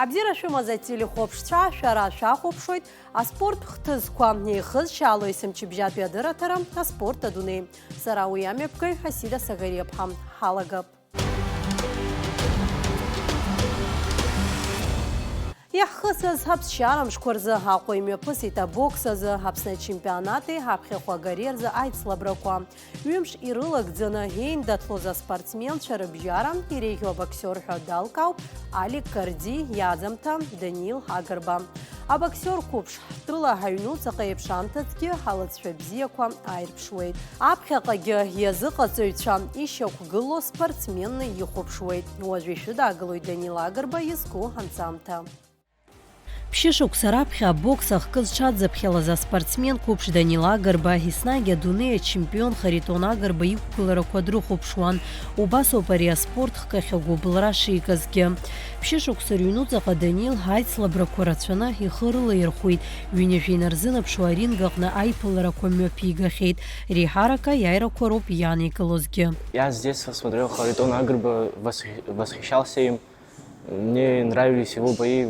Абзира шәымазатили хәыԥшцәа, шәара шәахәаԥшуеит аспорт хҭысқәа еихызшьало есымчыбжьатәи адырраҭара аспорт адунеи. Сара уи амҩаԥгаҩ Ҳасида Сагариаԥҳа ҳалагап. Иаҳхысыз ҳаԥсшьарамшқәа рзы ҳаҟәа имҩаԥысит абокс азы Аԥсны ачемпионати ҳаԥхьахә агареи рзы аицлабрақәа. Ҩымш ирылагӡаны еиндаҭлоз аспортсменцәа рыбжьара иреиӷьу абоксер ҳәа далкаауп Алик Карди иаӡамҭа Даниил Агрба. Абоксер қәыԥш ҳтәыла ҳаҩнуҵаҟа еиԥш анҭыҵгьы ҳалыҵшәа бзиақәа аирԥшуеит. Аԥхьаҟагьы иазыҟаҵаҩцәа ишьақәгыло спортсменны ихәаԥшуеит. Уажәы ишәыдаагылоит Даниил Агрба изку анҵамҭа. Ԥшьышықәса раԥхьа абокс ахкы зҽадзаԥхьалаз аспортсмен қәыԥш Даниил Агрба еснагь адунеи ачемпион Харитон Агрба иқәгыларақәа дрыхәаԥшуан. Убасоуп ари аспорт хкахь агәыбылра шикызгьы. Ԥшьышықәса рыҩнуҵаҟа Даниил ҳаицлабрақәа рацәаны ихы рылаирхәит. Ҩынҩажәа инарзынаԥшуа аринг аҟны аиԥыларақәа мҩаԥигахьеит. Реиҳарак аиааирақәа роуп иааникылозгьы. Я с детства смотрел Харитон Агрба, восхищался им. Мне нравились его бои.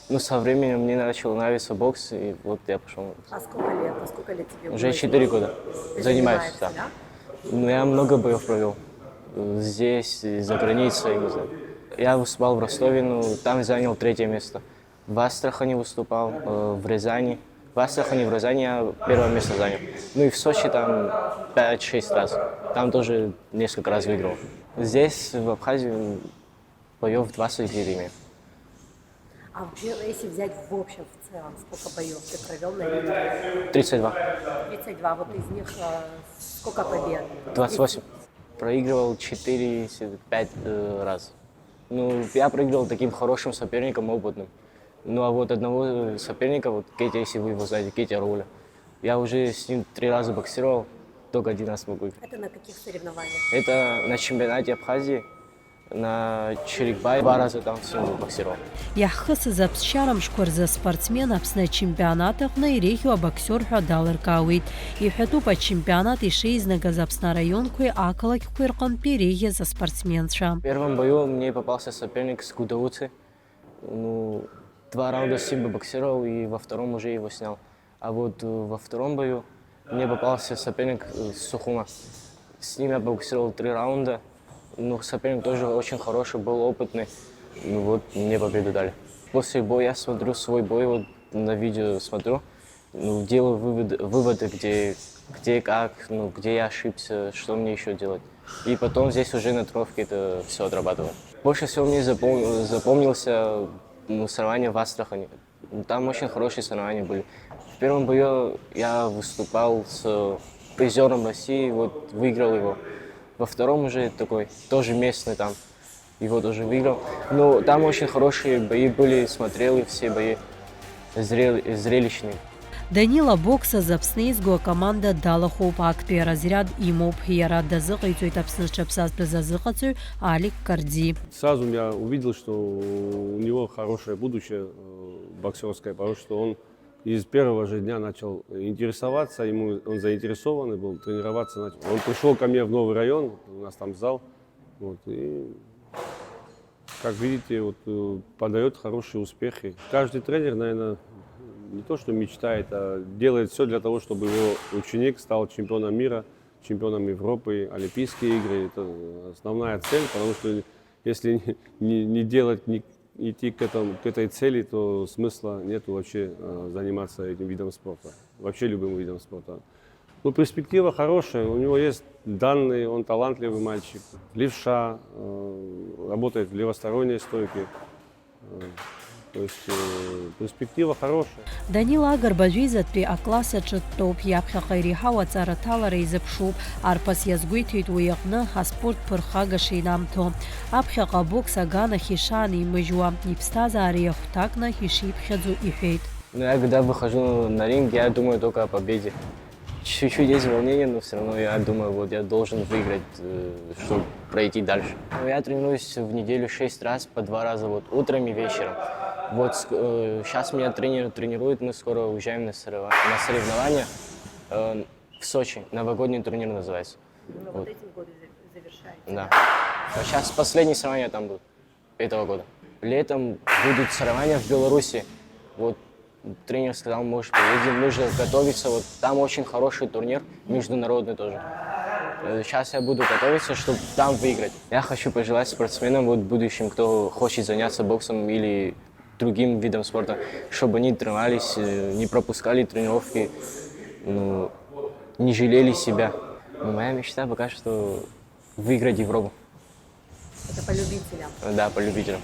Ну, со временем мне начал нравиться бокс, и вот я пошел. А сколько лет тебе? Уже 4 года. Занимаюсь, да. Ну, я много боев провел. Здесь, за границей, не знаю. Я выступал в Ростове, ну, там занял 3-е место. В Астрахани выступал, в Рязани. В Астрахани, в Рязани я 1-е место занял. Ну и в Сочи там 5-6 раз. Там тоже несколько раз выиграл. Здесь, в Абхазии, боев 24 имею. А если взять в общем, в целом, сколько боев ты провел на ринге? 32. 32, вот из них сколько побед? 28. Проигрывал 4-5 раз. Ну, я проигрывал таким хорошим соперником, опытным. Ну, а вот одного соперника, вот Кетя, если вы его знаете, Кетя Руля, я уже с ним 3 раза боксировал, только 1 раз могу. Это на каких соревнованиях? Это на чемпионате Абхазии. На Черикбай 2 раза там с ним боксировал. Иаҳхысыз аԥсшьарамшқәа рзы спортсмен Аԥсны ачемпионат аҟны иреиӷьу абоксер ҳәа далыркаауеит. Иҳәатәуп ачемпионат ишеизнагаз Аԥсны араионқәеи ақалақьқәеи рҟынтәи иреиӷьыз аспортсменцәа. В первом бою мне попался соперник с Гудауци. Ну, 2 раунда с ним боксировал, и во втором уже его снял. А вот во втором бою мне попался соперник с Сухума. С ним я боксировал 3 раунда. Ну, соперник тоже очень хороший, был опытный. Ну вот, мне победу дали. После боя я смотрю свой бой, вот на видео смотрю, ну, делаю выводы, где как, ну, где я ошибся, что мне еще делать. И потом здесь уже на тренировке это все отрабатываю. Больше всего мне запомнился соревнования в Астрахани. Там очень хорошие соревнования были. В первом бою я выступал с призером России, вот выиграл его. Во втором уже такой, тоже местный там, его тоже выиграл. Но там очень хорошие бои были, смотрел и все бои зрелищные. Данила бокса Аԥсны команда далахоуп актәи разряд имоуп. Иара дазыҟаиҵоит Аԥсны аԥсазтәыз азыҟаҵаҩ Алик Карди. Сразу я увидел, что у него хорошее будущее боксерское, потому что он из первого же дня начал интересоваться, он заинтересованный был, тренироваться начал. Он пришел ко мне в новый район, у нас там зал, вот, и, как видите, вот, подает хорошие успехи. Каждый тренер, наверное, не то что мечтает, а делает все для того, чтобы его ученик стал чемпионом мира, чемпионом Европы, Олимпийские игры. Это основная цель, потому что если не делать идти к этой цели, то смысла нету вообще заниматься этим видом спорта, вообще любым видом спорта. Ну, перспектива хорошая, у него есть данные, он талантливый мальчик, левша, работает в левосторонней стойке. То есть перспектива хорошая. Даниил Агрба ҩызатәи акласс аҿы дтәоуп. Иаԥхьаҟа иреиҳау аҵараҭалара изыԥшуп. Арԥыс иазгәеиҭоит уи аҟны аспорт ԥырхагаша инамҭо. Аԥхьаҟа абокс аганахь ишаанеимыжьуа, иԥсҭазаара иахәҭакны ишиԥхьаӡо иҳәеит. Ну, я когда выхожу на ринг, я думаю только о победе. Чуть-чуть есть волнение, но все равно я думаю, вот я должен выиграть, чтобы пройти дальше. Я тренируюсь в неделю 6 раз, по 2 раза вот утром и вечером. Вот сейчас меня тренер тренирует, мы скоро уезжаем на соревнования в Сочи. Новогодний турнир называется. Ну, вот эти годы завершаете. Да. А сейчас последние соревнования там будут этого года. Летом будут соревнования в Беларуси. Вот тренер сказал, может, поедем, нужно готовиться. Вот там очень хороший турнир, международный тоже. Сейчас я буду готовиться, чтобы там выиграть. Я хочу пожелать спортсменам вот, в будущем, кто хочет заняться боксом или другим видом спорта, чтобы они тренировались, не пропускали тренировки, ну, не жалели себя. Моя мечта пока что выиграть Европу. Это по любителям. Да, по любителям.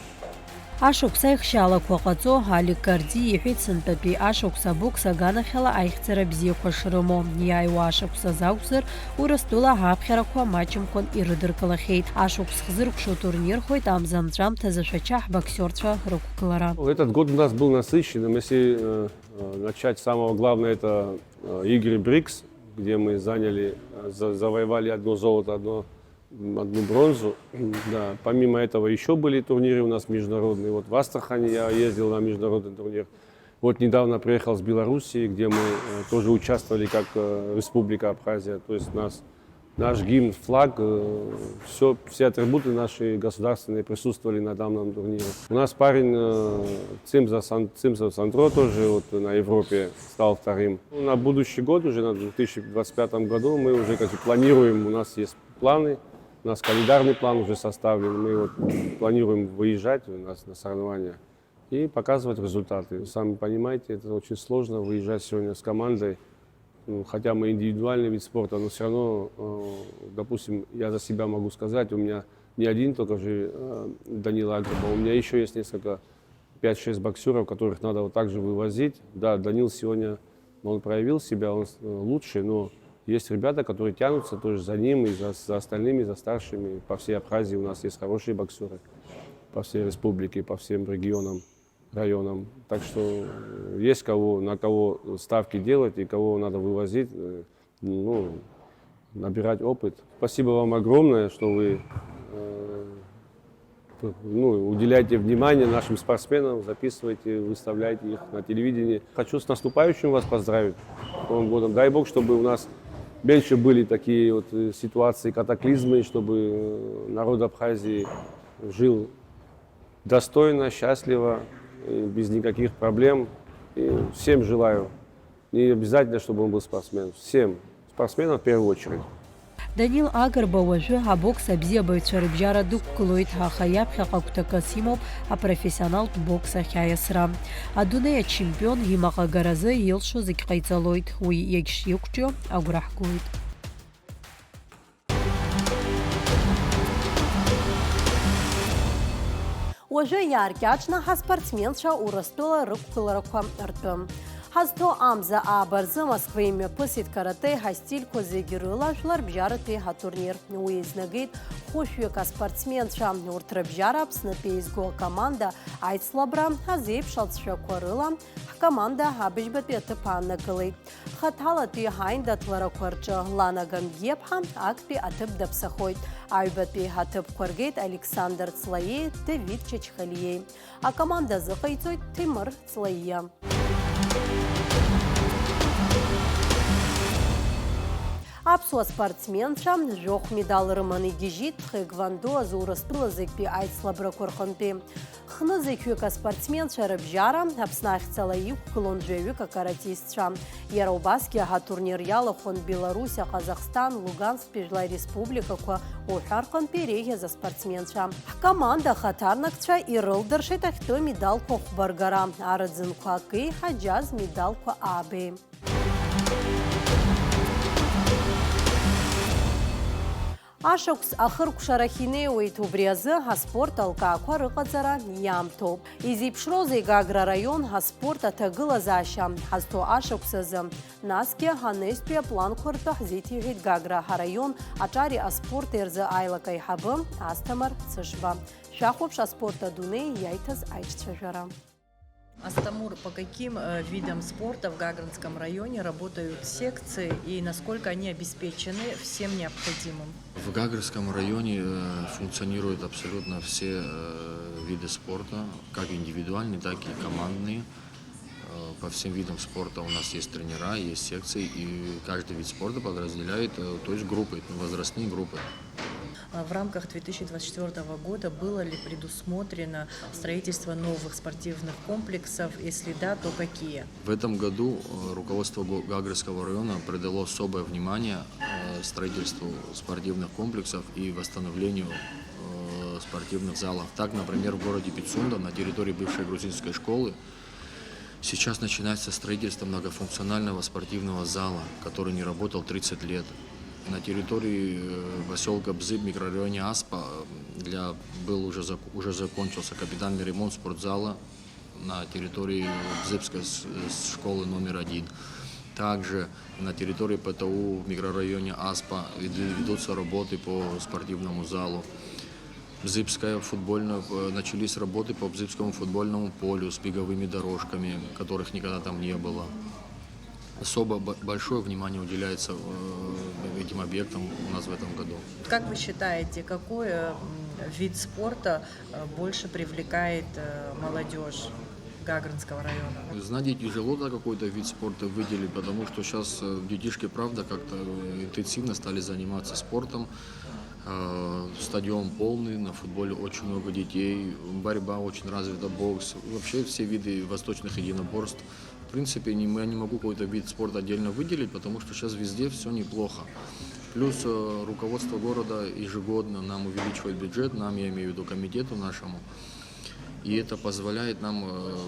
Ашықәса ихшьалақәа ҟаҵо Алик Карди иҳәеит сынтәатәи ашықәса абокс аганахьала аихьӡара бзиақәа шрымоу. Иааиуа ашықәсаз акәзар, Урыстәыла ҳаԥхьарақәа маҷымкәан ирыдыркылахьеит. Ашықәс хзыркәшо турнирхоит амза-мҵәамҭаз ашәачаҳ боксерцәа рықәгылара. Этот год у нас был насыщенным. Если начать с самого главного, это игры БРИКС, где мы завоевали одно золото, одну бронзу. Да. Помимо этого еще были турниры у нас международные. Вот в Астрахани я ездил на международный турнир. Вот недавно приехал с Белоруссии, где мы тоже участвовали как Республика Абхазия. То есть наш гимн, флаг, все атрибуты наши государственные присутствовали на данном турнире. У нас парень Цимза Сандро тоже вот на Европе стал вторым. На будущий год, уже на 2025 году, мы уже как планируем, у нас есть планы. У нас календарный план уже составлен, мы вот планируем выезжать у нас на соревнования и показывать результаты. Сами понимаете, это очень сложно выезжать сегодня с командой, хотя мы индивидуальный вид спорта, но все равно, допустим, я за себя могу сказать, у меня не один только же Данил Агрба, у меня еще есть несколько, 5-6 боксеров, которых надо вот так же вывозить. Да, Данил сегодня, он проявил себя, он лучший, но есть ребята, которые тянутся тоже за ним и за остальными, за старшими. По всей Абхазии у нас есть хорошие боксеры, по всей республике, по всем регионам, районам. Так что есть на кого ставки делать и кого надо вывозить, ну, набирать опыт. Спасибо вам огромное, что вы уделяйте внимание нашим спортсменам, записывайте, выставляйте их на телевидении. Хочу с наступающим вас поздравить, с Новым годом. Дай Бог, чтобы у нас меньше были такие вот ситуации, катаклизмы, чтобы народ Абхазии жил достойно, счастливо, без никаких проблем. И всем желаю. Не обязательно, чтобы он был спортсмен. Всем спортсменам в первую очередь. Данил Агрба уажәы абокс абзиабаҩцәа рыбжьара дықәгылоит, аха иаԥхьаҟа агәҭакас имоуп апрофессионалтә бокс ахьаиасра. Адунеи ачемпион имаҟагаразы илшо зегь ҟаиҵалоит, уи иагьшиқәҿио агәра ҳгоит. Уажәы иааркьаҿны ҳаспортсменцәа Урыстәыла рықәгыларақәа ртәым. Ҳазҭо амза аабарзы Москва имҩаԥысит карате ҳастильқәа зегьы рыла жәларбжьаратәи ҳатурнир. Уи изнагеит хәышәҩык аспортсменцәа. Урҭ рыбжьара Аԥснытәи еизго акоманда аицлабра азеиԥш алҵшәақәа рыла ҳкоманда абыжьбатәи аҭыԥ ааннакылеит. Хаҭалатәи ҳаиндаҭларақәа рҿы Лана Гамгиаԥҳа актәи аҭыԥ даԥсахоит. Аҩбатәи ҳаҭыԥқәа ргеит Александр Ҵлаиеи, Давид Чачхалиеи. Акоманда азыҟаиҵоит Ҭемыр Ҵлаиа. Аԥсуа спортсменцәа жәохә медал рыманы игьежьит Тхегвандо азы Урыстәыла зегьтәи аицлабрақәа рҟынтәи. Хны зықьҩык аспортсменцәа рыбжьара Аԥсны ахьӡала иқәгылон жәаҩык акаратистцәа. Иара убасгьы ҳатурнир иалахәын Беларусь, Ҟазахстан, Лугансктәи жәлари республикақәа уҳәа рҟынтәи иреиӷьыз аспортсменцәа. Ҳкоманда ахаҭарнакцәа ирылдыршеит ахьтәы медалқәа хәбаргара, арыӡынқәа акеи, ҳаџьаз медалқәа аабеи. Ашықәс ахыркәшарахь инеиуеит, убри азы ҳаспорт алкаақәа рыҟаҵара иаамҭоуп. Изеиԥшроу Гагра араион ҳаспорт аҭагылазаашьа ҳазҭо ашықәс азы. Насгьы ҳанестәи апланқәа ртәы ҳзеиҭеиҳәеит Гагра араион аҿари аспорти рзы аилак аиҳабы Асҭамыр Цышба. Шәахәаԥш аспорт адунеи иаиҭаз аиҿцәажәара. Астамур, по каким видам спорта в Гагринском районе работают секции и насколько они обеспечены всем необходимым? В Гагринском районе функционируют абсолютно все виды спорта, как индивидуальные, так и командные. По всем видам спорта у нас есть тренера, есть секции, и каждый вид спорта подразделяет, то есть группы, возрастные группы. В рамках 2024 года было ли предусмотрено строительство новых спортивных комплексов? Если да, то какие? В этом году руководство Гагрского района придало особое внимание строительству спортивных комплексов и восстановлению спортивных залов. Так, например, в городе Пицунда на территории бывшей грузинской школы сейчас начинается строительство многофункционального спортивного зала, который не работал 30 лет. На территории поселка Бзыб, в микрорайоне Аспа, уже закончился капитальный ремонт спортзала на территории Бзыбской школы номер 1. Также на территории ПТУ в микрорайоне Аспа ведутся работы по спортивному залу. Начались работы по Бзыбскому футбольному полю с беговыми дорожками, которых никогда там не было. Особо большое внимание уделяется этим объектам у нас в этом году. Как вы считаете, какой вид спорта больше привлекает молодежь Гагринского района? Знаете, тяжело какой-то вид спорта выделить, потому что сейчас детишки, правда, как-то интенсивно стали заниматься спортом. Стадион полный, на футболе очень много детей, борьба очень развита, бокс, вообще все виды восточных единоборств. В принципе, я не могу какой-то вид спорта отдельно выделить, потому что сейчас везде все неплохо. Плюс руководство города ежегодно нам увеличивает бюджет, нам, я имею в виду комитету нашему. И это позволяет нам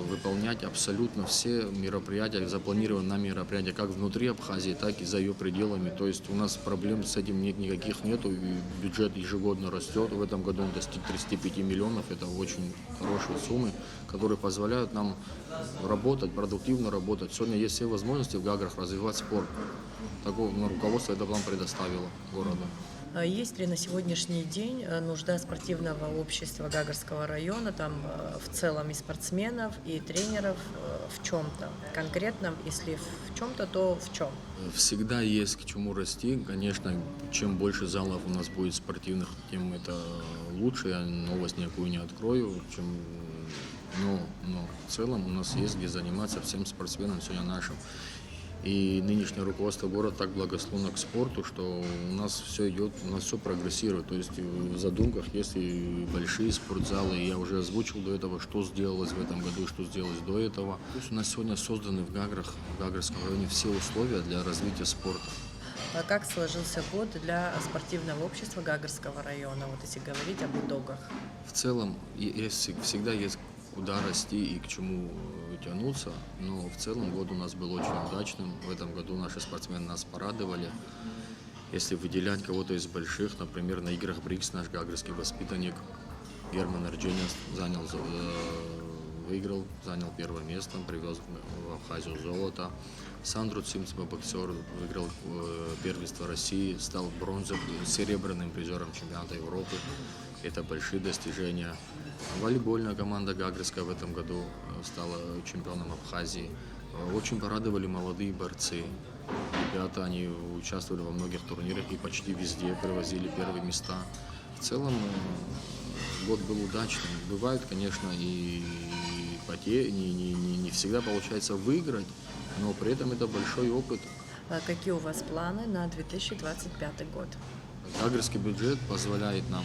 выполнять абсолютно все мероприятия, запланированные нами мероприятия, как внутри Абхазии, так и за ее пределами. То есть у нас проблем с этим никаких нету, и бюджет ежегодно растет. В этом году он достиг 35 миллионов, это очень хорошие суммы, которые позволяют нам работать, продуктивно работать. Сегодня есть все возможности в Гаграх развивать спорт. Такое руководство это нам предоставило городу. Есть ли на сегодняшний день нужда спортивного общества Гагрского района, там в целом и спортсменов, и тренеров в чем-то конкретном? Если в чем-то, то в чем? Всегда есть к чему расти. Конечно, чем больше залов у нас будет спортивных, тем это лучше. Я новость никакую не открою. Но в целом у нас есть где заниматься всем спортсменам, сегодня нашим. И нынешнее руководство города так благосклонно к спорту, что у нас все идет, у нас все прогрессирует. То есть в задумках есть и большие спортзалы. И я уже озвучил до этого, что сделалось в этом году и что сделалось до этого. То есть у нас сегодня созданы в Гагрском районе все условия для развития спорта. А как сложился год для спортивного общества Гагрского района, вот если говорить об итогах? В целом всегда есть куда расти и к чему тянуться, но в целом год у нас был очень удачным. В этом году наши спортсмены нас порадовали. Если выделять кого-то из больших, например, на играх БРИКС наш гагрский воспитанник Герман Эрдженис занял первое место, привез в Абхазию золото. Сандру Цимцева, боксер, выиграл первенство России, стал серебряным призером чемпионата Европы. Это большие достижения. Волейбольная команда Гагрская в этом году стала чемпионом Абхазии. Очень порадовали молодые борцы. Ребята, они участвовали во многих турнирах и почти везде привозили первые места. В целом год был удачным. Бывают, конечно, и потери, не всегда получается выиграть, но при этом это большой опыт. А какие у вас планы на 2025 год? Гагрский бюджет позволяет нам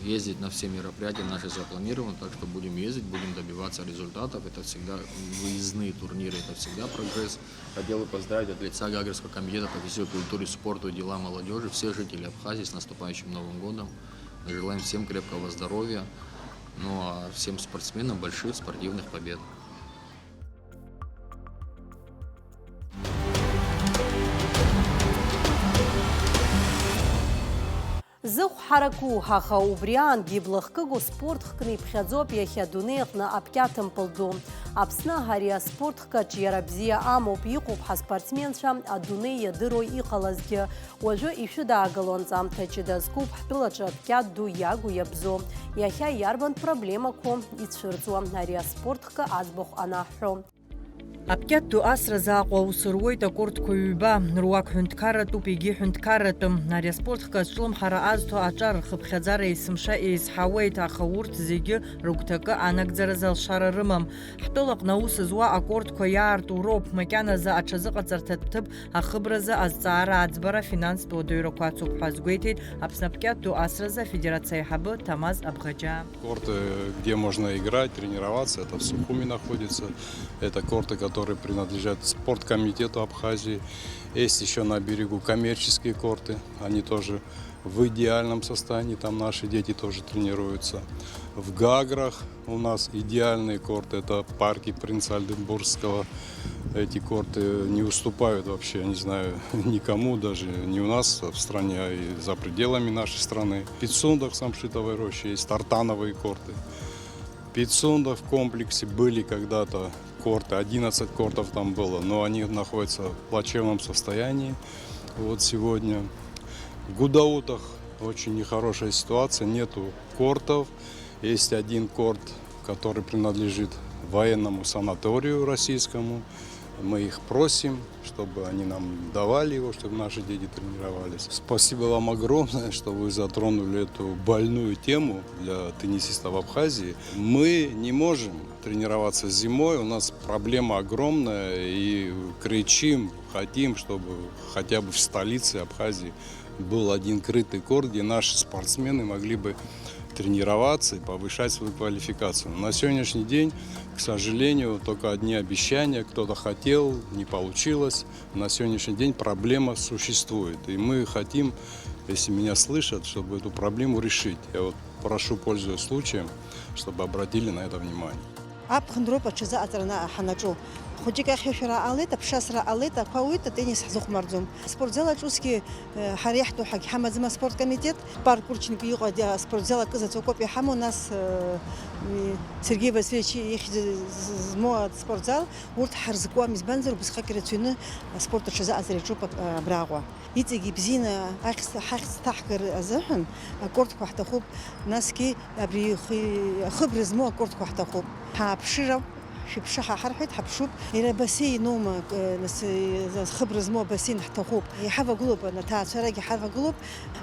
ездить на все мероприятия наши запланированы, так что будем ездить, будем добиваться результатов. Это всегда выездные турниры, это всегда прогресс. Хотел бы поздравить от лица Гагрского комитета по физической культуре, спорту и делам молодежи всех жителей Абхазии с наступающим Новым годом. Мы желаем всем крепкого здоровья, ну а всем спортсменам больших спортивных побед. Зыху ҳараку ҳаха убриан гиблахкыгу спорт хкни пхьадзоп яхья дунеихна апкятым пылду. Апсна гария спорт хкач ярабзия амоп иқуб спортсменша адуней ядырой иқалазги. Уажу ишуда агалон замтачида скуб хтылача апкят ду ягу ябзо. Яхья ярбан проблема ко ицширцу. Гария спорт хка азбух анахру. Апкет асра заақуа усыруеит акордқәа ҩба, руак ҳәынҭқарратәуп, егьи ҳәынҭқарратәым. Ари аспортҟа зҿлымҳара азҭо аҿар рхыԥхьаӡара есымша еизҳауеит, аха урҭ зегьы рыгәҭакы анагӡаразы алшара рымам. Ҳтәылаҟны аус зуа акордқәа иаарту роуп, макьаназы аҽазыҟаҵарҭатә ҭыԥ ахыбразы азҵаара аӡбара финанстә уадаҩрақәа ацуп ҳәа азгәеиҭеит Аԥсны апкет асразы афедерациа аиҳабы Тамаз Абӷаџьаа. Корты, где можно играть, тренироваться, это в Сухуми находится. Это корты, которые принадлежат спорткомитету Абхазии. Есть еще на берегу коммерческие корты, они тоже в идеальном состоянии, там наши дети тоже тренируются. В Гаграх у нас идеальные корты, это парки Принца Альденбургского. Эти корты не уступают вообще, я не знаю, никому, даже не у нас в стране, а и за пределами нашей страны. В Пицундах, Самшитовой роще, есть тартановые корты. В Пицундах в комплексе были когда-то корты, 11 кортов там было, но они находятся в плачевном состоянии вот сегодня. В Гудаутах очень нехорошая ситуация, нету кортов. Есть один корт, который принадлежит военному санаторию российскому. Мы их просим, чтобы они нам давали его, чтобы наши дети тренировались. Спасибо вам огромное, что вы затронули эту больную тему для теннисистов Абхазии. Мы не можем тренироваться зимой, у нас проблема огромная, и кричим, хотим, чтобы хотя бы в столице Абхазии был один крытый корт, где наши спортсмены могли бы тренироваться и повышать свою квалификацию. На сегодняшний день, к сожалению, только одни обещания, кто-то хотел, не получилось. На сегодняшний день проблема существует. И мы хотим, если меня слышат, чтобы эту проблему решить. Я вот прошу, пользуясь случаем, чтобы обратили на это внимание. خودی که خیلی رعایت بشاس رعایت قویت تنیس حزق مردم سپورت زلا چوسکی حریحت و حق حمد زم سپورت کمیتیت پارکور چنکی یقعد سپورت زلا کز توقف همون ناس سرگی بسیچی یک زمو سپورت زال ورد حرز قوام زبنزر وبس خکرتونه سپورت شزا ازری چوب براغوا يتجي بزينة حخس تحكر أزهن كورت واحدة خوب ناس كي أبري خبر زمو كورت واحدة خوب حبشرب شبشها حرحت حبشوب إلى بسي نوم نس خبر زمو بسي نحت خوب يحفظ قلوب نتاع سرق يحفظ قلوب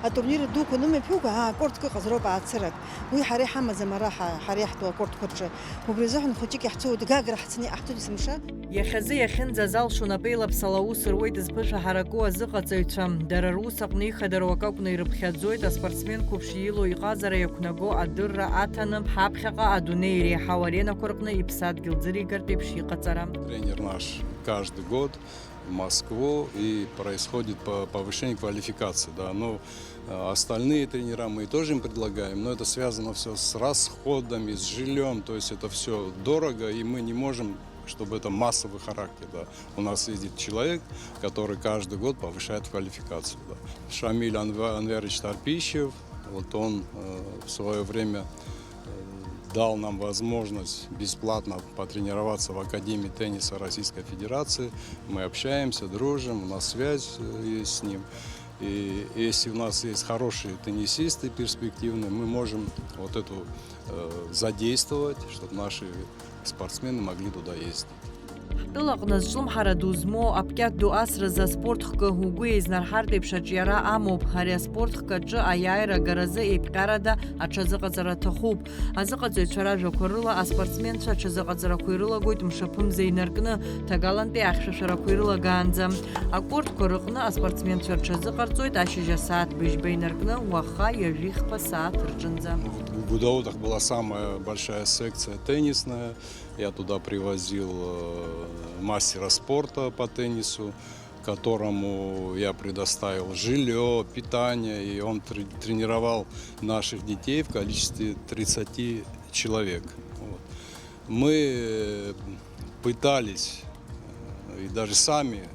التورنير دوك ونم بيوقع كورت كي قزروب عاد سرق وي حري حمد زي ما راح حريحت وكورت كرجة وبرزحن خوتيك يحتو دقاق راح تسني أحتو دسمشة Иахьазы иахьынӡазал шунапеилаԥсала аус руеит зԥышәаҳараку азыҟаҵаҩцәа. Дара рус аҟны ихадаруа акакәны ирыԥхьаӡоит аспортсмен қәыԥш илоу иҟазара иақәнаго адырра аҭаны ҳаԥхьаҟа адунеи иреиҳау аренақәа рҟны иԥсадгьыл ӡыригартә еиԥш иҟаҵара. Тренер наш каждый год в Москву и происходит повышение квалификации. Да. Но остальные тренера мы тоже им предлагаем, но это связано все с расходами, с жильем, то есть это все дорого, и мы не можем, чтобы это массовый характер. Да. У нас ездит человек, который каждый год повышает квалификацию. Да. Шамиль Анверович Тарпищев, вот он в свое время дал нам возможность бесплатно потренироваться в Академии тенниса Российской Федерации. Мы общаемся, дружим, у нас связь есть с ним. И если у нас есть хорошие теннисисты перспективные, мы можем вот эту задействовать, чтобы наши спортсмены могли туда ездить. Ҳтәылаҟны зҿлымҳара ду змоу апкет ду асразы аспорт хкы угәы еизнарҳартә еиԥш аҿиара амоуп. Ари аспорт хкы аҿы аиааира агаразы еиԥҟьарада аҽазыҟаҵара аҭахуп. Азыҟаҵаҩцәа ражәақәа рыла аспортсменцәа аҽазыҟаҵарақәа ирылагоит мшаԥымза инаркны, ҭагалантәи ахьшәашәарақәа ирылагаанӡа. Акортқәа рыҟны аспортсменцәа рҽазыҟарҵоит ашьыжь асааҭ быжьба инаркны уаха ҩажәихԥа сааҭ рҿынӡа. В Гудаутах была самая большая секция теннисная. Я туда привозил мастера спорта по теннису, которому я предоставил жилье, питание, и он тренировал наших детей в количестве 30 человек. Вот. Мы пытались и даже сами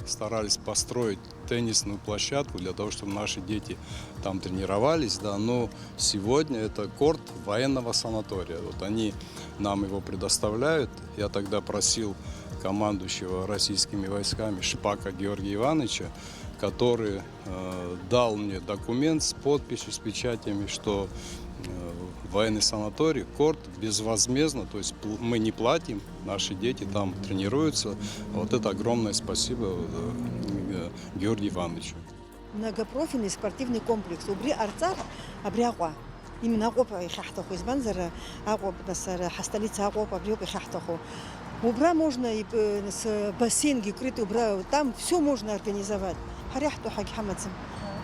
старались построить теннисную площадку для того, чтобы наши дети там тренировались, да, но сегодня это корт военного санатория. Вот они нам его предоставляют. Я тогда просил командующего российскими войсками Шпака Георгия Ивановича, который дал мне документ с подписью, с печатями, что военный санаторий, корт безвозмездно, то есть мы не платим, наши дети там тренируются. Вот это огромное спасибо Георгию Ивановичу. Многопрофильный спортивный комплекс. Убри арцар, абриагва. Именно агопа и хахтаху. Избанзара агоп, насара хасталица агоп, абриоп и хахтаху. Убра можно и с бассейн гикрытый, убра, там все можно организовать. Харяхту хаги хамацем.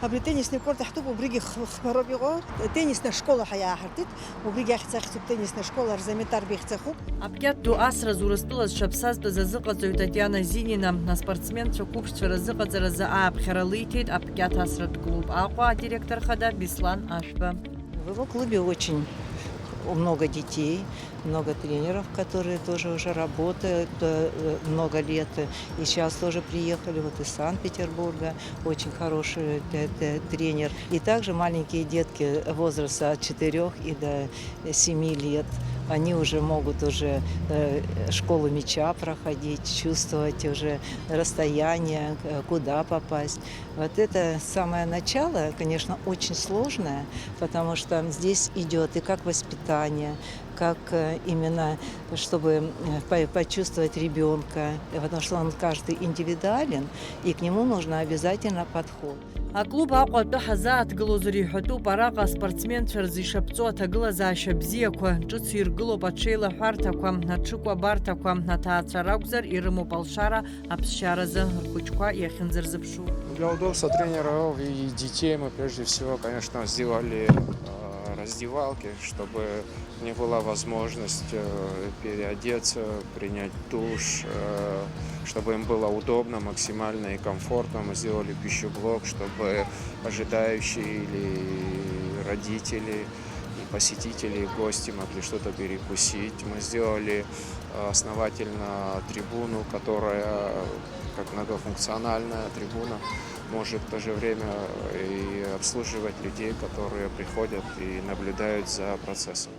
Абри теннисный корт ахтуб, убриги хбаробиго. Теннисная школа хая ахартит. Убриги ахцахтуб теннисная школа, арзаметар бихцахуб. Апкетту асразу рыстылаз шапсазтва зазыҟаҵаҩ Татьяна Зинина аспортсменцәа қәыԥшцәа разыҟаҵаразы ааԥхьара Апкет асрат клуб Аҟәа директор хада Беслан Ашба. В его клубе очень много детей, много тренеров, которые тоже уже работают много лет. И сейчас тоже приехали вот из Санкт-Петербурга, очень хороший тренер. И также маленькие детки возраста от 4 и до 7 лет. Они уже могут школу мяча проходить, чувствовать уже расстояние, куда попасть. Вот это самое начало, конечно, очень сложное, потому что здесь идет и как воспитание, как именно, чтобы почувствовать ребенка, потому что он каждый индивидуален, и к нему нужно обязательно подход. Аклуб Аҟәатәы ҳазааҭгылоз иҳәатәуп араҟа аспортсменцәа рзы ишаԥҵо аҭагылазаашьа бзиақәа, ҿыц иргылоуп аҽеилаҳәарҭақәа, аҽыкәабарҭақәа, аҭаацәа ракәзар ирымоуп алшара аԥсшьаразы рхәыҷқәа иахьынӡарзыԥшу. Для удобства тренеров и детей мы прежде всего, конечно, сделали раздевалки, чтобы не была возможность переодеться, принять душ, чтобы им было удобно, максимально и комфортно. Мы сделали пищеблок, чтобы ожидающие или родители, и посетители, и гости могли что-то перекусить. Мы сделали основательно трибуну, которая как многофункциональная трибуна может в то же время и обслуживать людей, которые приходят и наблюдают за процессом.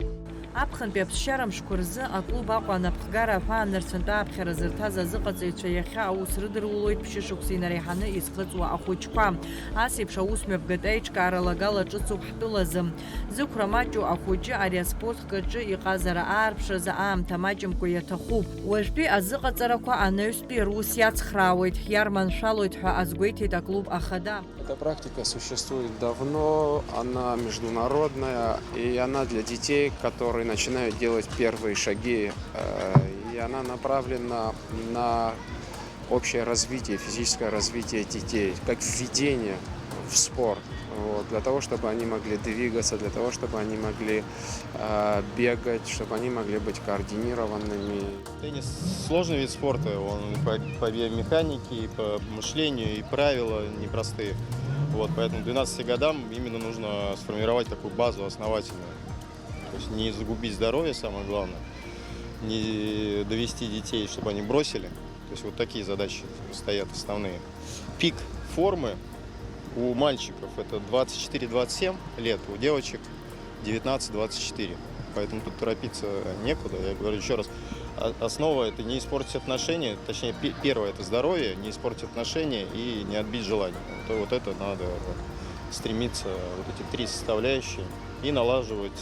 Аԥхынтәи аԥсшьара мшқәа рзы аклуб Аҟәа анапхгара аҳәаанырцәынтә ааԥхьара зырҭаз азыҟаҵаҩцәа иахьа аус рыдырулоит ԥшьышықәса инареиҳаны изхыҵуа ахәыҷқәа. Ас еиԥш аусмҩаԥгатә аиҿкаара лагала ҿыцуп ҳтәылазы. Зықәра маҷу ахәыҷы ари аспорт хкаҿы иҟазара аарԥшразы аамҭа маҷымкәа иаҭахуп. Уажәтәи азыҟаҵарақәа анаҩстәи рус иацхраауеит, иарманшәалоит ҳәа азгәеиҭеит аклуб ахада. Эта практика существует давно, она международная, и она для детей, которые начинают делать первые шаги, и она направлена на общее развитие, физическое развитие детей, как введение в спорт, для того, чтобы они могли двигаться, для того, чтобы они могли бегать, чтобы они могли быть координированными. Теннис – сложный вид спорта, он по биомеханике, и по мышлению, и правила непростые. Поэтому 12 годам именно нужно сформировать такую базу основательную. То есть не загубить здоровье, самое главное, не довести детей, чтобы они бросили. То есть вот такие задачи стоят основные. Пик формы у мальчиков это 24-27 лет, у девочек 19-24. Поэтому тут торопиться некуда. Я говорю еще раз, основа это не испортить отношения, точнее первое это здоровье, не испортить отношения и не отбить желание. Вот это надо стремиться, вот эти три составляющие, и налаживать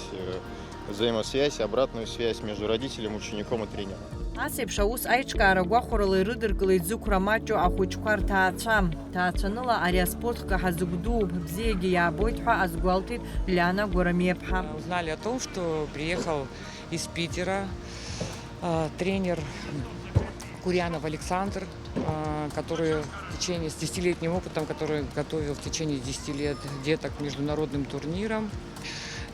взаимосвязь, обратную связь между родителем, учеником и тренером. Ас еиԥш аус аиҿкаара гәахәарала ирыдыркылеит зықәра маҷу ахәыҷқәа рҭаацәа. Ҭаацәаныла ари аспорт хкаҳа зыгәдууп, бзиагьы иаабоит ҳәа азгәалҭеит Лиана Гәарамиаԥҳа. Узнали о том, что приехал из Питера тренер Курьянов Александр, который в течение с 10-летним опытом, который готовил в течение 10 лет деток к международным турнирам.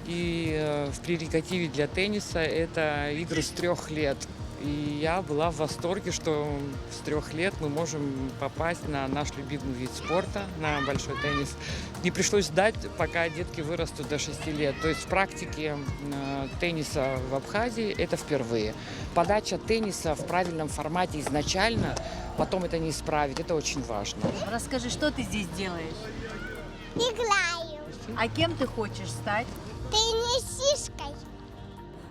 И в прерогативе для тенниса это игры с 3 лет. И я была в восторге, что с 3 лет мы можем попасть на наш любимый вид спорта, на большой теннис. Не пришлось ждать, пока детки вырастут до 6 лет. То есть в практике тенниса в Абхазии это впервые. Подача тенниса в правильном формате изначально, потом это не исправить, это очень важно. Расскажи, что ты здесь делаешь? Играю. А кем ты хочешь стать? Теннисисткой.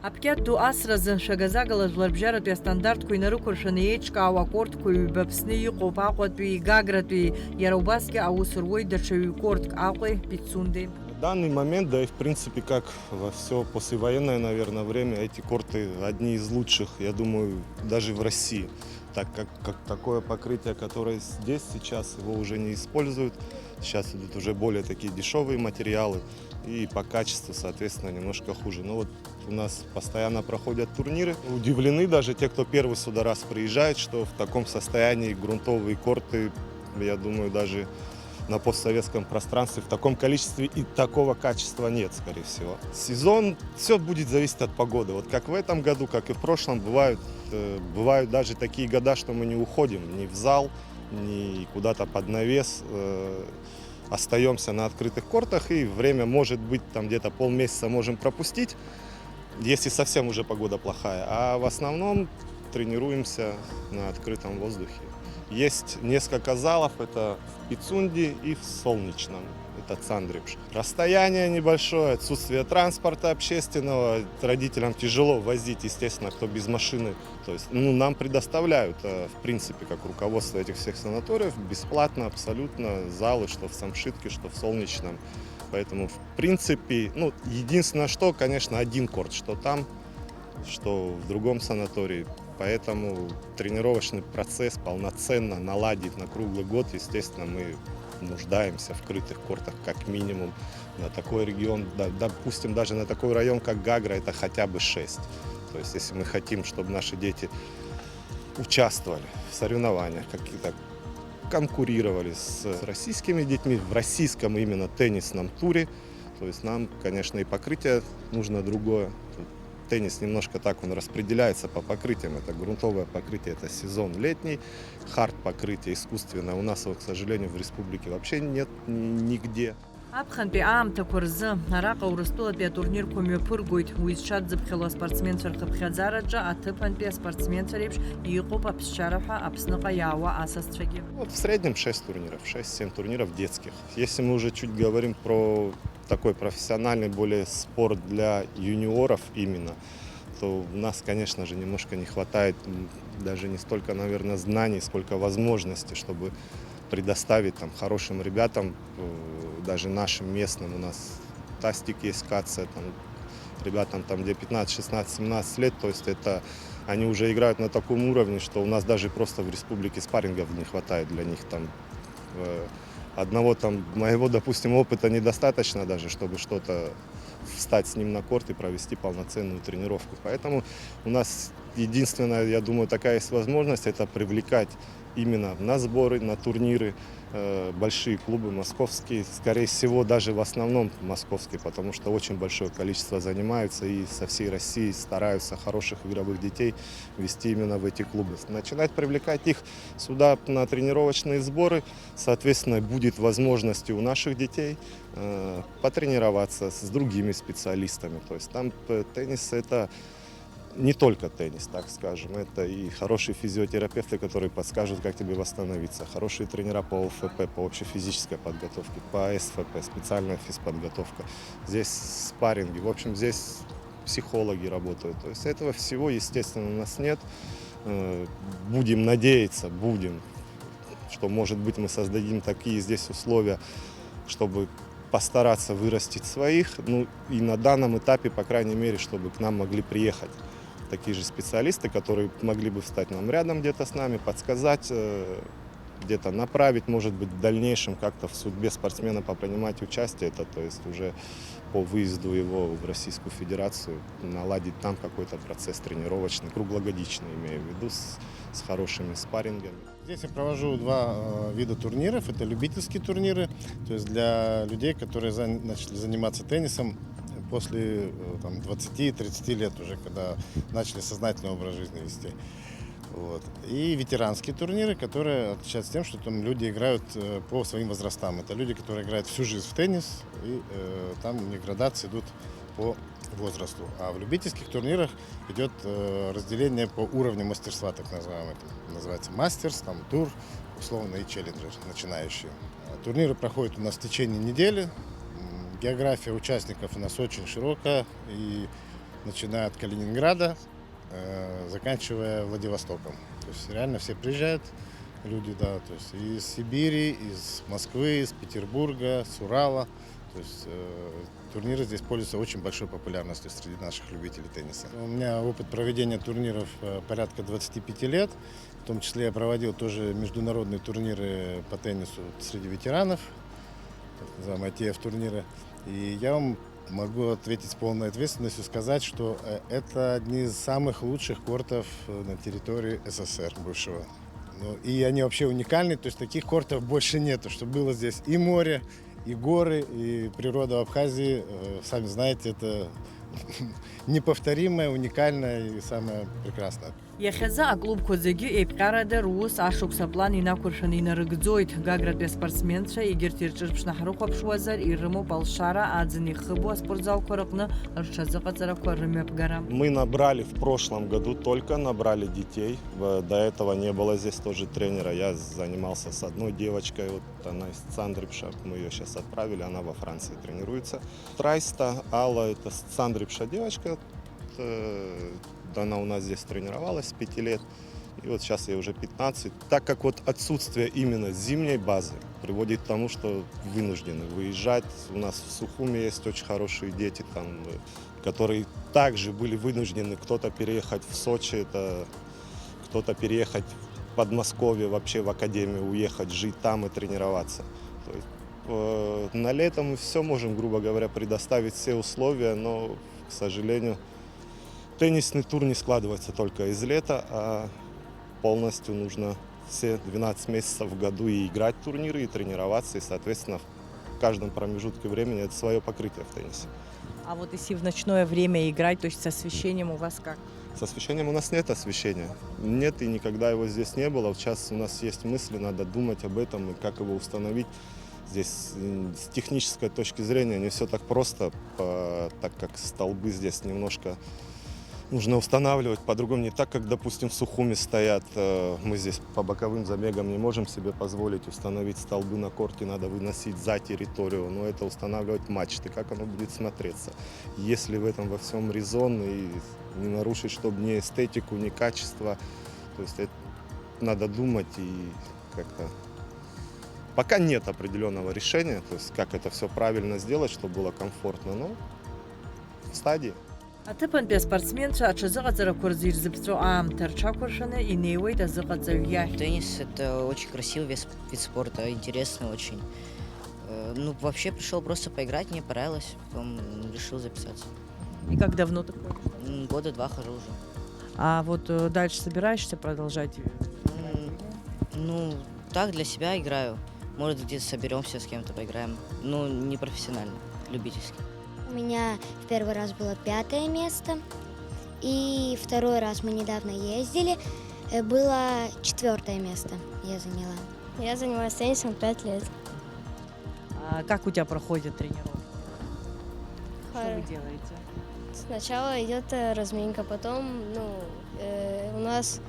Апкетту асразы шагазагала жәларбжьаратәи астандартқәа инарықәыршәаны еиҿкаауа акортқәа ҩбаԥсны иҟоуп Аҟәатәи, Гагратәи, иара убасгьы аус руеит даҽа ҩ-кортк Аҟәеи, Пицундеи. В данный момент, да и в принципе, как во все послевоенное, наверное, время, эти корты одни из лучших, я думаю, даже в России. Так как такое покрытие, которое здесь сейчас, его уже не используют. Сейчас идут уже более такие дешевые материалы и по качеству, соответственно, немножко хуже. Но вот у нас постоянно проходят турниры. Удивлены даже те, кто первый сюда раз приезжает, что в таком состоянии грунтовые корты, я думаю, даже на постсоветском пространстве в таком количестве и такого качества нет, скорее всего. Сезон, все будет зависеть от погоды. Вот как в этом году, как и в прошлом, бывают даже такие года, что мы не уходим ни в зал, ни куда-то под навес. Остаемся на открытых кортах, и время может быть там где-то полмесяца можем пропустить, если совсем уже погода плохая. А в основном тренируемся на открытом воздухе. Есть несколько залов, это в Пицунде и в Солнечном, это Цандрипш. Расстояние небольшое, отсутствие транспорта общественного, родителям тяжело возить, естественно, кто без машины. То есть, нам предоставляют, в принципе, как руководство этих всех санаториев, бесплатно абсолютно залы, что в Самшитке, что в Солнечном. Поэтому, в принципе, единственное, что, конечно, один корт, что там, что в другом санатории. Поэтому тренировочный процесс полноценно наладить на круглый год, естественно, мы нуждаемся в крытых кортах как минимум. На такой регион, допустим, даже на такой район, как Гагра, это хотя бы 6. То есть, если мы хотим, чтобы наши дети участвовали в соревнованиях, какие-то конкурировали с российскими детьми в российском именно теннисном туре, то есть нам, конечно, и покрытие нужно другое. Теннис немножко так, он распределяется по покрытиям. Это грунтовое покрытие, это сезон летний, хард покрытие искусственное. У нас его, к сожалению, в республике вообще нет нигде. Аԥхынтәи аамҭақәа рзы араҟа Урыстәылатәи атурнирқәа мҩаԥыргоит. Уи зҽадзыԥхьало аспортсменцәа рхыԥхьаӡараҿы аҭыԥантәи аспортсменцәа реиԥш иҟоуп аԥсшьара ҳәа Аԥсныҟа иаауа асасцәагьы. В среднем 6 турниров, 6-7 турниров детских. Если мы уже чуть говорим про такой профессиональный более спорт для юниоров именно, то у нас, конечно же, немножко не хватает даже не столько, наверное, знаний, сколько возможностей, чтобы предоставить там хорошим ребятам, даже нашим местным. У нас Тастик есть, Кация, там, ребятам там где 15, 16, 17 лет, то есть это они уже играют на таком уровне, что у нас даже просто в республике спаррингов не хватает для них там. Одного там моего, допустим, опыта недостаточно даже, чтобы что-то встать с ним на корт и провести полноценную тренировку. Поэтому у нас единственная, я думаю, такая есть возможность, это привлекать именно на сборы, на турниры большие клубы московские, скорее всего, даже в основном московские, потому что очень большое количество занимаются и со всей России стараются хороших игровых детей вести именно в эти клубы. Начинать привлекать их сюда на тренировочные сборы, соответственно, будет возможность у наших детей потренироваться с другими специалистами. То есть там теннис — это не только теннис, так скажем, это и хорошие физиотерапевты, которые подскажут, как тебе восстановиться, хорошие тренера по ОФП, по общефизической подготовке, по СФП, специальная физподготовка. Здесь спарринги, в общем, здесь психологи работают. То есть этого всего, естественно, у нас нет. Будем надеяться, что, может быть, мы создадим такие здесь условия, чтобы постараться вырастить своих, и на данном этапе, по крайней мере, чтобы к нам могли приехать такие же специалисты, которые могли бы встать нам рядом где-то с нами, подсказать, где-то направить, может быть, в дальнейшем как-то в судьбе спортсмена попринимать участие, то есть уже по выезду его в Российскую Федерацию наладить там какой-то процесс тренировочный, круглогодичный, имею в виду, с хорошими спаррингами. Здесь я провожу два вида турниров. Это любительские турниры, то есть для людей, которые начали заниматься теннисом после 20-30 лет уже, когда начали сознательный образ жизни вести. Вот. И ветеранские турниры, которые отличаются тем, что там люди играют по своим возрастам. Это люди, которые играют всю жизнь в теннис, и там у них градации идут по возрасту. А в любительских турнирах идет разделение по уровню мастерства, так называемый. Это называется мастерс, там тур, условно, и челленджер, начинающие. Турниры проходят у нас в течение недели. География участников у нас очень широкая, и начиная от Калининграда, заканчивая Владивостоком. То есть реально все приезжают, люди, да, то есть из Сибири, из Москвы, из Петербурга, с Урала. То есть турниры здесь пользуются очень большой популярностью среди наших любителей тенниса. У меня опыт проведения турниров порядка 25 лет. В том числе я проводил тоже международные турниры по теннису среди ветеранов, так называемые ITF-турниры. И я вам могу ответить с полной ответственностью, сказать, что это одни из самых лучших кортов на территории СССР бывшего. Ну, и они вообще уникальны, то есть таких кортов больше нету, что было здесь и море, и горы, и природа в Абхазии, сами знаете, это неповторимое, уникальное и самое прекрасное. Иахьазы аклубқәа зегьы еиԥҟьарада рус ашықәс аплан инақәыршәаны инарыгӡоит. Гагратәи аспортсменцәа егьырҭ ирҿырԥшны ҳрыхәаԥшуазар ирымоуп алшара аӡын ихыбу аспортзалқәа рыҟны рҽазыҟаҵарақәа рымҩаԥгара. Мы набрали в прошлом году, только набрали детей. До этого не было здесь тоже тренера. Я занимался с одной девочкой, вот она из Цандрипша, мы ее сейчас отправили, она во Франции тренируется. Трайста, Алла, это Цандрипша девочка. Она у нас здесь тренировалась с 5 лет, и вот сейчас ей уже 15. Так как вот отсутствие именно зимней базы приводит к тому, что вынуждены выезжать. У нас в Сухуме есть очень хорошие дети, там, которые также были вынуждены кто-то переехать в Сочи, кто-то переехать в Подмосковье, вообще в академию уехать, жить там и тренироваться. То есть, на лето мы все можем, грубо говоря, предоставить все условия, но, к сожалению, теннисный тур не складывается только из лета, а полностью нужно все 12 месяцев в году и играть турниры, и тренироваться, и, соответственно, в каждом промежутке времени это свое покрытие в теннисе. А вот если в ночное время играть, то есть с освещением у вас как? С освещением у нас нет освещения. Нет и никогда его здесь не было. Сейчас у нас есть мысли, надо думать об этом и как его установить. Здесь с технической точки зрения не все так просто, так как столбы здесь немножко нужно устанавливать по-другому, не так, как, допустим, в Сухуме стоят. Мы здесь по боковым забегам не можем себе позволить установить столбы на корте, надо выносить за территорию, но это устанавливать мачты, как оно будет смотреться. Если в этом во всем резон и не нарушить, чтобы ни эстетику, ни качество, то есть это надо думать и как-то... Пока нет определенного решения, то есть как это все правильно сделать, чтобы было комфортно, но в стадии. Аҭыԥантәи аспортсменцәа аҽазыҟаҵарақәа рзы ирзыԥҵәо аамҭа рҽақәыршәаны инеиуеит азыҟаҵаҩ иахь. Теннис – это очень красивый вид спорта, интересный очень. Ну, вообще пришел просто поиграть, мне понравилось, потом решил записаться. И как давно ты ходишь? Года 2 хожу уже. А вот дальше собираешься продолжать? Ну, так для себя играю. Может, где-то соберемся с кем-то поиграем. Ну, не профессионально, любительски. У меня в первый раз было 5 место, и второй раз мы недавно ездили, было 4 место я заняла. Я занимаюсь теннисом 5 лет. А как у тебя проходит тренировка? Что вы делаете? Сначала идет разминка, потом у нас,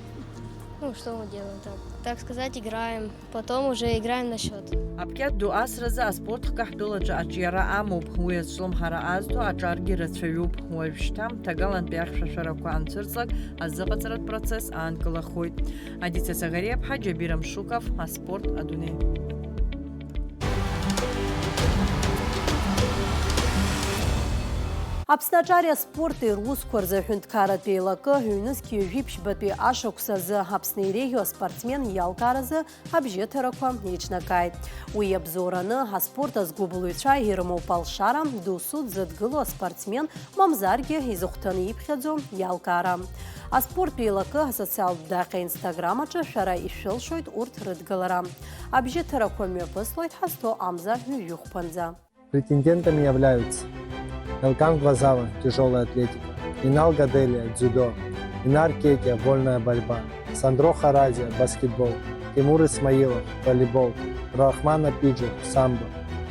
что мы делаем там? Так сказать, играем, потом уже играем на счет. Аԥкьат ду асразы аспорт ҳкаҳдәылаҿы аҿиара амоуп, уи азҿлымҳара азҭо аҿаргьы рацәаҩуп. Уажәшьҭа ҭагалантәи ахьшәашәарақәа анцәырҵлак азыҟаҵаратә процесс аанкылахоит. Адиция Сагариаԥҳа, Џьабир Амшуков, аспорт адунеи. Аԥснаҿариа аспорти русқәа рзы аҳәынҭқарратәи еилакы ҩнызқьи ҩажәибжьбатәи ашықәс азы Аԥсны иреиӷьу аспортсмен иалкааразы абжьыҭарақәа еиҿнакааит. Уи иабзоураны аспорт азгәыблыҩцәа ирымоуп алшара, досу дзыдгылоу аспортсмен мамзаргьы изыхәҭаны иԥхьаӡо иалкаара. Аспорттә еилакы асоциалтә даҟьа Инстаграм аҿы шәара ишәылшоит урҭ рыдгылара. Абжьыҭарақәа мҩаԥыслоит ҳазҭо Амза ҩажәихәԥанӡа. Претендентами являются Элкан Гвазава – тяжелая атлетика, Инал Гаделия – дзюдо, Инар Кетя – вольная борьба, Сандро Харазия – баскетбол, Тимур Исмаилов – волейбол, Рахман Апиджев – самбо,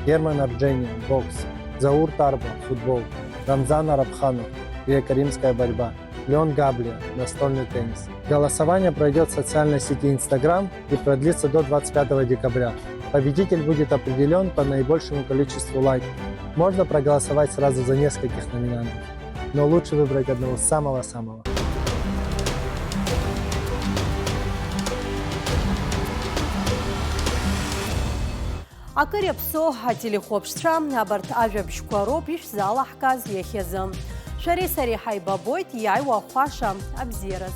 Герман Арджения – бокс, Заур Тарба – футбол, Рамзан Арабханов – греко-римская борьба, Леон Габлия – настольный теннис. Голосование пройдет в социальной сети Instagram и продлится до 25 декабря. Победитель будет определен по наибольшему количеству лайков. Можно проголосовать сразу за нескольких номинантов, но лучше выбрать одного самого-самого. Акыр иаԥсоу ателехәаԥшцәа абарҭ ажәабжьқәа роуп ишәзалаҳкааз иахьазы. Шәареи сареи ҳаибабоит иааиуа ахәаша абзиараз.